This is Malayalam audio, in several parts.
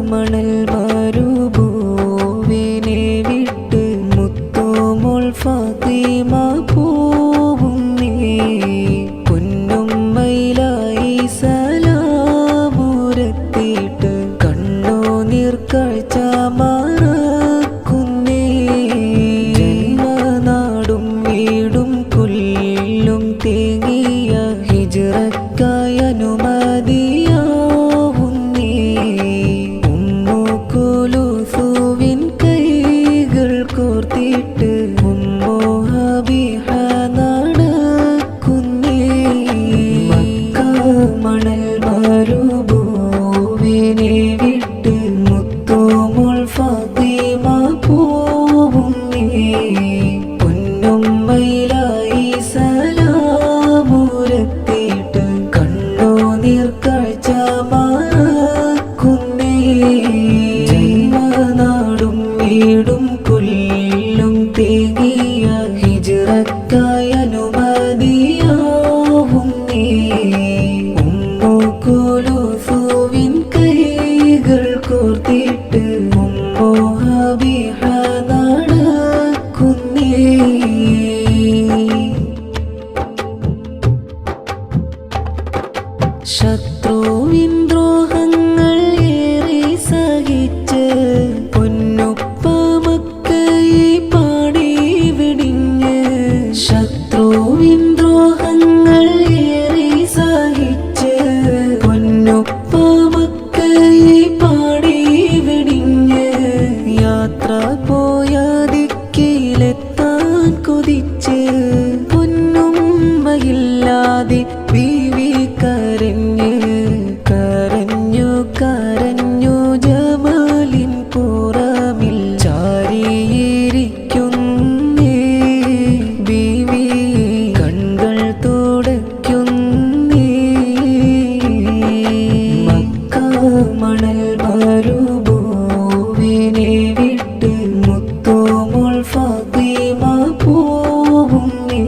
മണൽ മരുഭൂവിനെ വിട്ട് മുത്തുമോൾ ഫാത്തിമ പോവുന്നേ പൊന്നുമ്മയിലായി സലാമുരത്തിയിട്ട് കണ്ണുനീർ കാഴ്ച മറക്കുന്നേ ജന്മനാടും വീടും കൊല്ലും തേങ്ങിയ ഹിജ്റക്കായി അനുമതിയാവുന്നേ ഉമ്മു കുലൂസുവിൻ കൈകൾ കോർത്തിട്ട് ഉമ്മു ഹബീഹ നടക്കുന്നേ മക്ക മണൽ മരുഭൂവിനെ വിട്ട് മുത്തുമോൾ ഫാത്തിമ പോവുന്നേ പൊന്നുമ്മയിലായി സലാമുരത്തിയിട്ട് കണ്ണുനീർ കാഴ്ച മറക്കുന്നേ ജന്മനാടും വീടും കൊല്ലും തേങ്ങിയ ഹിജ്റക്കായി അനുമതിയാവുന്നേ ഉമ്മു കുലൂസുവിൻ കൈകൾ കോർത്തിട്ട് ഉമ്മു ഹബീഹ നടക്കുന്നേ ശത്രുവിൻ ദ്രോഹങ്ങൾ ഏറെ സഹിച്ച് പൊന്നുപ്പ മക്കയെ പാടി വെടിഞ്ഞ് ശത്രുവിൻ ദ്രോഹങ്ങൾ ഏറെ സഹിച്ച് പൊന്നുപ്പ മക്കയെ പാടി വെടിഞ്ഞ് യാത്ര പോയ ദിക്കിലെത്താൻ കൊതിച്ച് പൊന്നുമ്മയില്ലാതെ ബീവി കരഞ്ഞ് കരഞ്ഞു കരഞ്ഞു ജമലിൻ പുറമിൽ ചാരിയിരിക്കുന്നേ ബീവി കൺകൾ തുടയ്ക്കുന്നേ മക്ക മണൽ മരുഭൂവിനെ വിട്ട് മുത്തുമോൾ ഫാത്തിമ പോവുന്നേ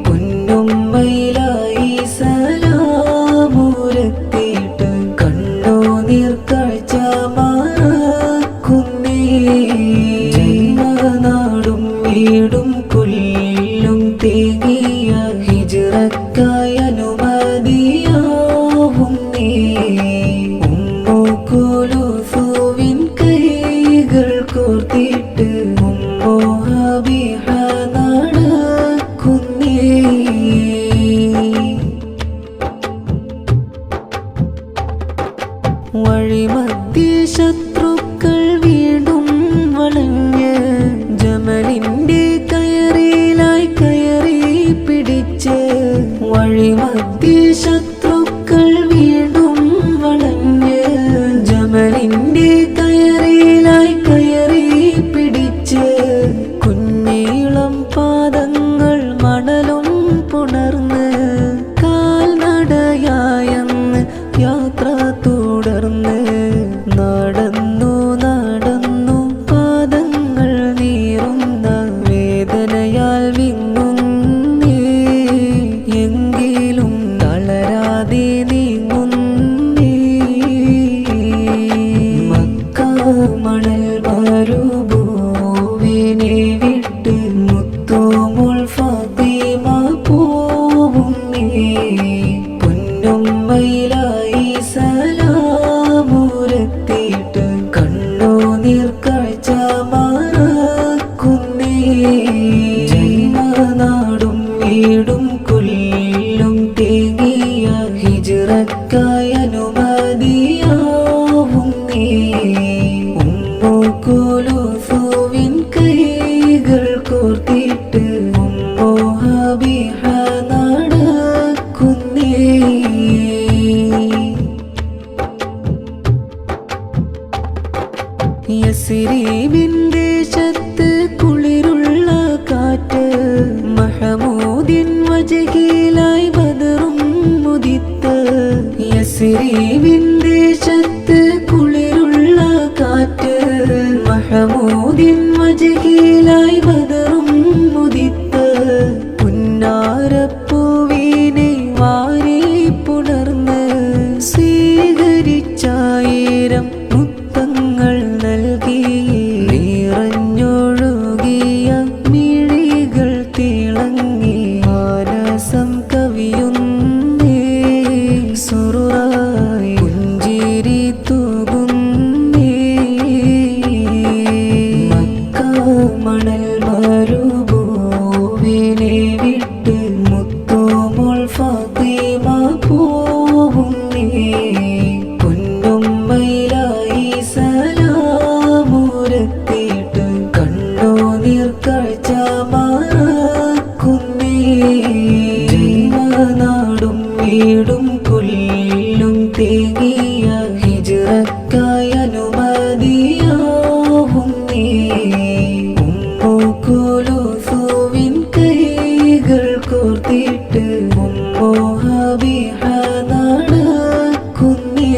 പൊന്നുമ്മയിലായി സലാമുരത്തിയിട്ട് കണ്ണുനീർ കാഴ്ച മറക്കുന്നേ ജന്മനാടും വീടും കൊല്ലും തേങ്ങിയ ഹിജ്റക്കായി അനുമതിയാവുന്നേ ഉമ്മു കുലൂസുവിൻ കൈകൾ കോർത്തിട്ട് ഉമ്മു ഹബീഹ നടക്കുന്നേ വഴിമധ്യേ ശത്രുക്കൾ വീണ്ടും വളഞ്ഞ് ജമലിന്റെ കയറിലായി കയറി പിടിച്ച് വഴിമധ്യേ ശത്രുക്കൾ വീണ്ടും വളഞ്ഞ് ജമലിന്റെ കയറിലായി കയറി പിടിച്ച് കുഞ്ഞീളം പാദങ്ങൾ മണലും പുണർന്ന് കാൽനടയായെന്ന് യാത്ര തുടർന്ന് നടന്നു നടന്നു പാദങ്ങൾ നീറുന്ന വേദനയാൽ വിങ്ങുന്നേ എങ്കിലും തളരാതെ നീങ്ങുന്നേ മക്ക മണൽ മരുഭൂവിനെ വിട്ട് മുത്തുമോൾ ഫാത്തിമ പോവുന്നേ പൊന്നുമ്മയിലായി സലാമുരത്തിയിട്ട് കണ്ണുനീർ കാഴ്ച മറക്കുന്നേ ജന്മനാടും വീടും കൊല്ലും തേങ്ങിയ ഹിജ്റക്കായി അനുമതിയാവുന്നേ ഉമ്മു കുലൂസുവിൻ കൈകൾ കോർത്തിട്ട് ഉമ്മു ഹബീഹ നടക്കുന്നേ യസ്രീബിൻ ദേശത്ത് കുളിരുള്ള കാറ്റ് മഹമൂദിൻ വജഹിലായി ബദറും മുദിത്ത് യസ്രീബിൻ ദേശത്ത് കുളിരുള്ള കാറ്റ് മഹമൂദിൻ വജഹിലായി ബദറും മുദിത്ത് പുന്നാരപ്പൂവിനെ വാരി പുണർന്ന് സ്വീകരിച്ചായിരം ജന്മനാടും വീടും കൊല്ലും തേങ്ങിയ ഹിജ്റക്കായ അനുമതിയാവുന്നേ. ഉമ്മു കുൽസൂമിൻ കൈകൾ കോർത്തിട്ട് ഉമ്മു ഹബീഹ നടക്കുന്നേ.